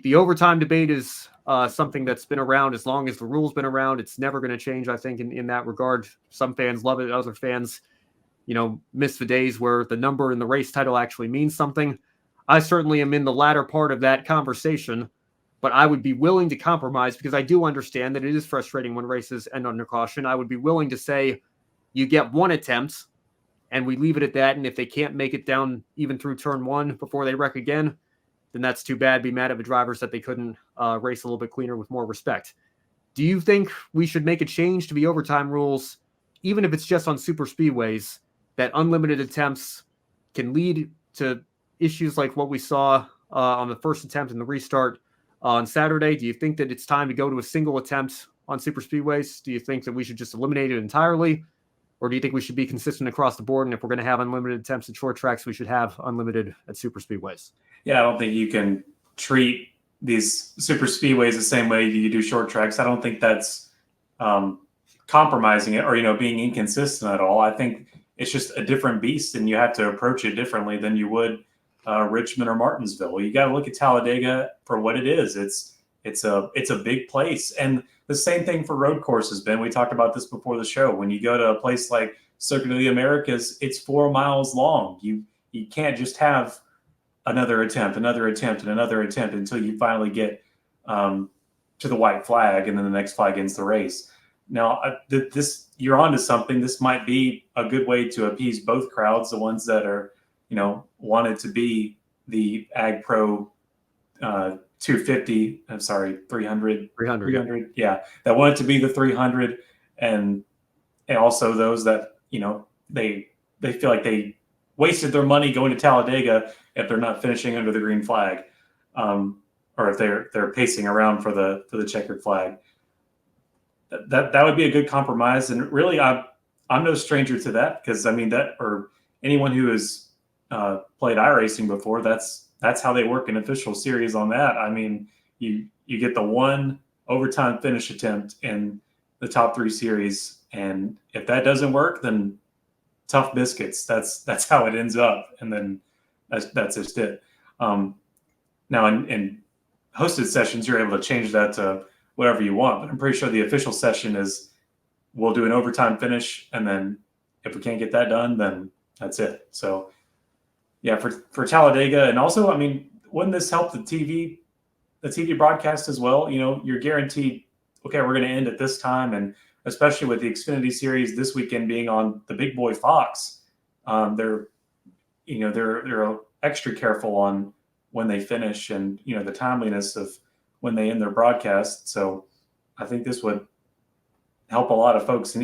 the overtime debate is something that's been around as long as the rule's been around. It's never going to change, I think, in that regard. Some fans love it. Other fans, miss the days where the number in the race title actually means something. I certainly am in the latter part of that conversation, but I would be willing to compromise because I do understand that it is frustrating when races end under caution. I would be willing to say you get one attempt and we leave it at that. And if they can't make it down even through turn one before they wreck again, then that's too bad. Be mad at the drivers that they couldn't race a little bit cleaner with more respect. Do you think we should make a change to the overtime rules, even if it's just on super speedways, that unlimited attempts can lead to issues like what we saw on the first attempt in the restart on Saturday? Do you think that it's time to go to a single attempt on super speedways? Do you think that we should just eliminate it entirely? Or do you think we should be consistent across the board? And if we're going to have unlimited attempts at short tracks, we should have unlimited at super speedways? Yeah, I don't think you can treat these super speedways the same way you do short tracks. I don't think that's compromising it or, being inconsistent at all. I think it's just a different beast and you have to approach it differently than you would Richmond or Martinsville. You got to look at Talladega for what it is. It's a big place. And the same thing for road courses, Ben. We talked about this before the show. When you go to a place like Circuit of the Americas, it's 4 miles long. You can't just have another attempt, and another attempt until you finally get to the white flag, and then the next flag ends the race. Now, you're onto something. This might be a good way to appease both crowds, the ones that are, wanted to be the Ag Pro 250. I'm sorry, 300. 300. Yeah, that wanted to be the 300, and also those that they feel like they wasted their money going to Talladega if they're not finishing under the green flag, or if they're pacing around for the checkered flag. That would be a good compromise. And really, I'm no stranger to that because or anyone who has played iRacing before, that's how they work in official series on that. You get the one overtime finish attempt in the top 3 series, and if that doesn't work, then tough biscuits. That's how it ends up, and then that's just it. Now in hosted sessions, you're able to change that to whatever you want, but I'm pretty sure the official session is we'll do an overtime finish, and then if we can't get that done, then that's it. So yeah, for Talladega, and also, wouldn't this help the TV broadcast as well? You're guaranteed, okay, we're going to end at this time, and especially with the Xfinity Series this weekend being on the big boy Fox, they're extra careful on when they finish and the timeliness of when they end their broadcast. So I think this would help a lot of folks. And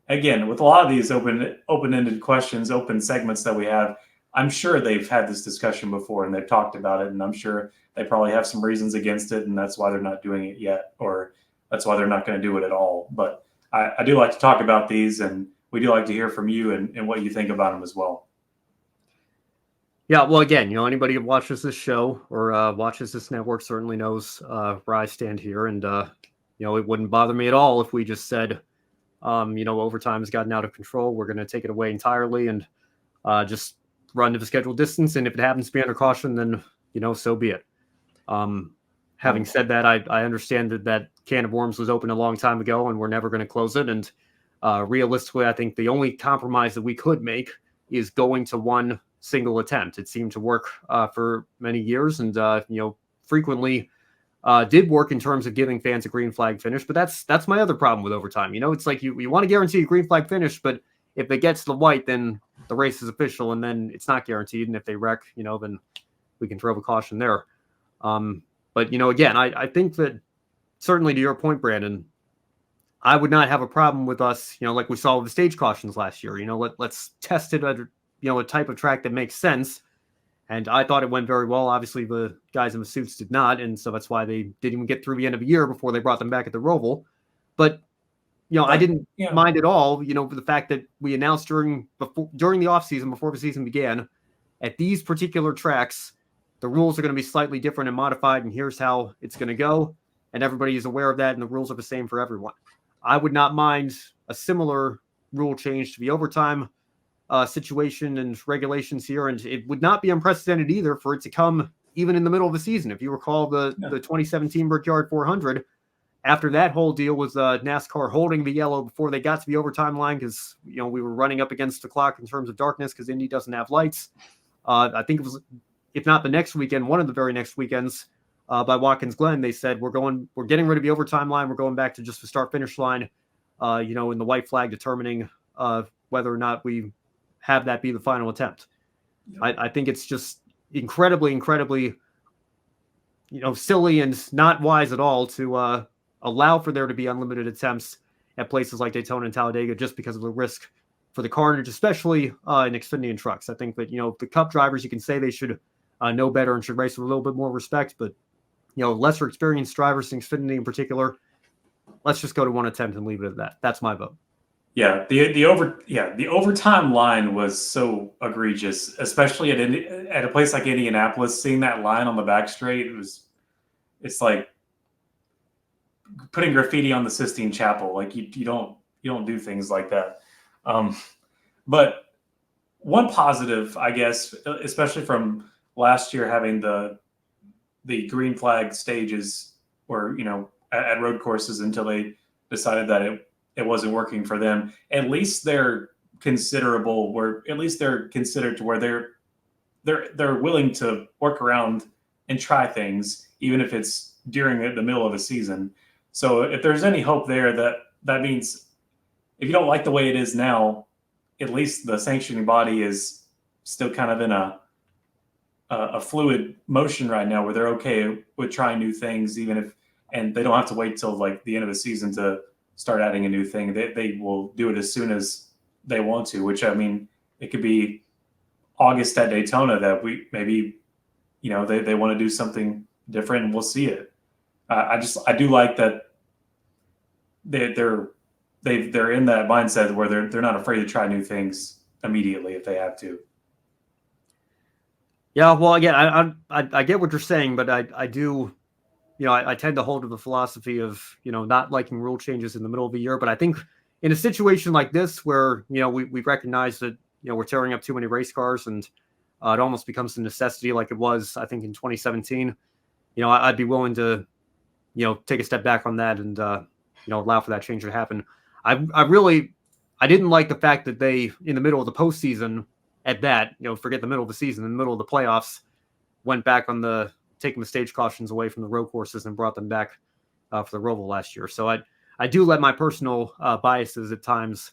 again, with a lot of these open-ended questions, open segments that we have, I'm sure they've had this discussion before and they've talked about it, and I'm sure they probably have some reasons against it, and that's why they're not doing it yet, or that's why they're not going to do it at all. But I do like to talk about these, and we do like to hear from you and what you think about them as well. Yeah, well, again, anybody who watches this show or watches this network certainly knows where I stand here. And, it wouldn't bother me at all if we just said, overtime has gotten out of control. We're going to take it away entirely and just run to the scheduled distance. And if it happens to be under caution, then, so be it. Having said that, I understand that can of worms was open a long time ago and we're never going to close it. And realistically, I think the only compromise that we could make is going to one single attempt. It seemed to work for many years and, frequently did work in terms of giving fans a green flag finish. But that's my other problem with overtime. It's like you want to guarantee a green flag finish, but if it gets to the white, then the race is official and then it's not guaranteed. And if they wreck, then we can throw the caution there. But, again, I think that certainly to your point, Brandon, I would not have a problem with us, like we saw with the stage cautions last year. Let's test it at a type of track that makes sense. And I thought it went very well. Obviously, the guys in the suits did not. And so that's why they didn't even get through the end of the year before they brought them back at the Roval. But, I didn't mind at all, for the fact that we announced during the offseason, before the season began, at these particular tracks, the rules are going to be slightly different and modified, and here's how it's going to go. And everybody is aware of that, and the rules are the same for everyone. I would not mind a similar rule change to the overtime situation and regulations here, and it would not be unprecedented either for it to come even in the middle of the season. If you recall the 2017 Brickyard 400, after that whole deal was NASCAR holding the yellow before they got to the overtime line because we were running up against the clock in terms of darkness because Indy doesn't have lights. I think it was, if not the next weekend, one of the very next weekends, by Watkins Glen, they said we're getting rid of the overtime line. We're going back to just the start finish line. In the white flag determining whether or not we have that be the final attempt. Yep. I think it's just incredibly, silly and not wise at all to allow for there to be unlimited attempts at places like Daytona and Talladega just because of the risk for the carnage, especially in Xfinity and trucks. I think that, the Cup drivers, you can say they should know better and should race with a little bit more respect, but, lesser experienced drivers in Xfinity in particular, let's just go to one attempt and leave it at that. That's my vote. Yeah, the overtime line was so egregious, especially at a place like Indianapolis. Seeing that line on the back straight, it's like putting graffiti on the Sistine Chapel. Like you don't do things like that. But one positive, I guess, especially from last year having the green flag stages, where at road courses until they decided that it wasn't working for them. At least they're considerable, where at least they're considered to where they're willing to work around and try things, even if it's during the middle of a season. So if there's any hope there, that means if you don't like the way it is now, at least the sanctioning body is still kind of in a fluid motion right now, where they're okay with trying new things, and they don't have to wait till like the end of the season to start adding a new thing. They will do it as soon as they want to, which, I mean, it could be August at Daytona that we maybe, they want to do something different, and we'll see it. I do like that they're in that mindset where they're not afraid to try new things immediately if they have to. Yeah, well, again, I get what you're saying, but I do, I tend to hold to the philosophy of, not liking rule changes in the middle of the year. But I think in a situation like this where, we recognize that, we're tearing up too many race cars and it almost becomes a necessity like it was, I think, in 2017, I'd be willing to, take a step back on that and, allow for that change to happen. I didn't like the fact that they, in the middle of the postseason at that, forget the middle of the season, in the middle of the playoffs, went back on taking the stage cautions away from the road courses and brought them back for the Roval last year. So I do let my personal biases at times,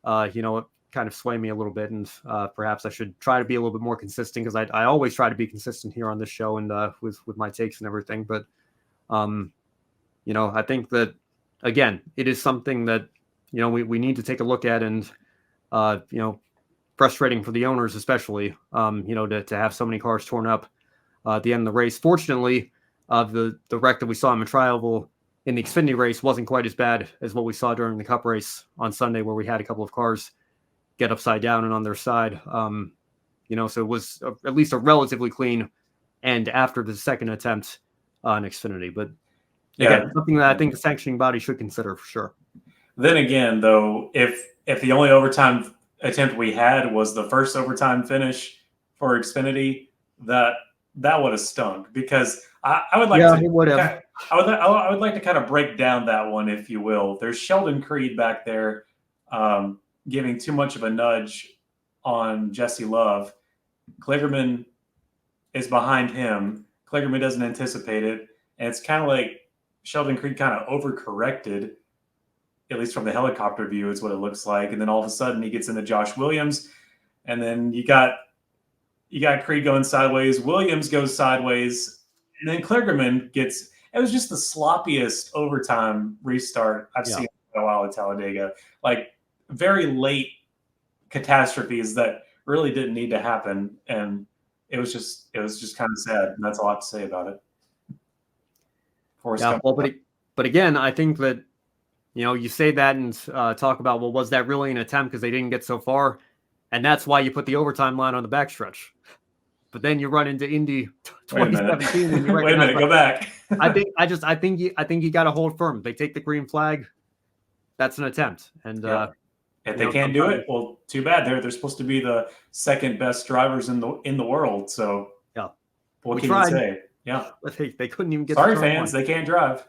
kind of sway me a little bit, and perhaps I should try to be a little bit more consistent, because I always try to be consistent here on this show and with my takes and everything. But I think that, again, it is something that we need to take a look at, and frustrating for the owners especially, to have so many cars torn up at the end of the race. Fortunately, the wreck that we saw in Montreal in the Xfinity race wasn't quite as bad as what we saw during the Cup race on Sunday, where we had a couple of cars get upside down and on their side. So it was at least a relatively clean end after the second attempt on Xfinity. But again, something that I think the sanctioning body should consider for sure. Then again, though, if the only overtime attempt we had was the first overtime finish for Xfinity, that would have stunk, because I would like to. I would like to kind of break down that one, if you will. There's Sheldon Creed back there, giving too much of a nudge on Jesse Love. Kligerman is behind him. Kligerman doesn't anticipate it, and it's kind of like Sheldon Creed kind of overcorrected, at least from the helicopter view, is what it looks like. And then all of a sudden he gets into Josh Williams, and then you got Creed going sideways. Williams goes sideways, and then Kligerman gets. It was just the sloppiest overtime restart I've seen in a while at Talladega. Like, very late catastrophes that really didn't need to happen, and it was just kind of sad. And that's all I have to say about it. But again, I think that you say that and talk about, well, was that really an attempt because they didn't get so far? And that's why you put the overtime line on the backstretch. But then you run into Indy 2017 and you wait a minute, go back. I think you got to hold firm. They take the green flag. That's an attempt. And if they can't do it, well, too bad. They're supposed to be the second best drivers in the world. So What We can tried. you say? Yeah. They couldn't even get. Sorry, to turn fans, one. they can't drive.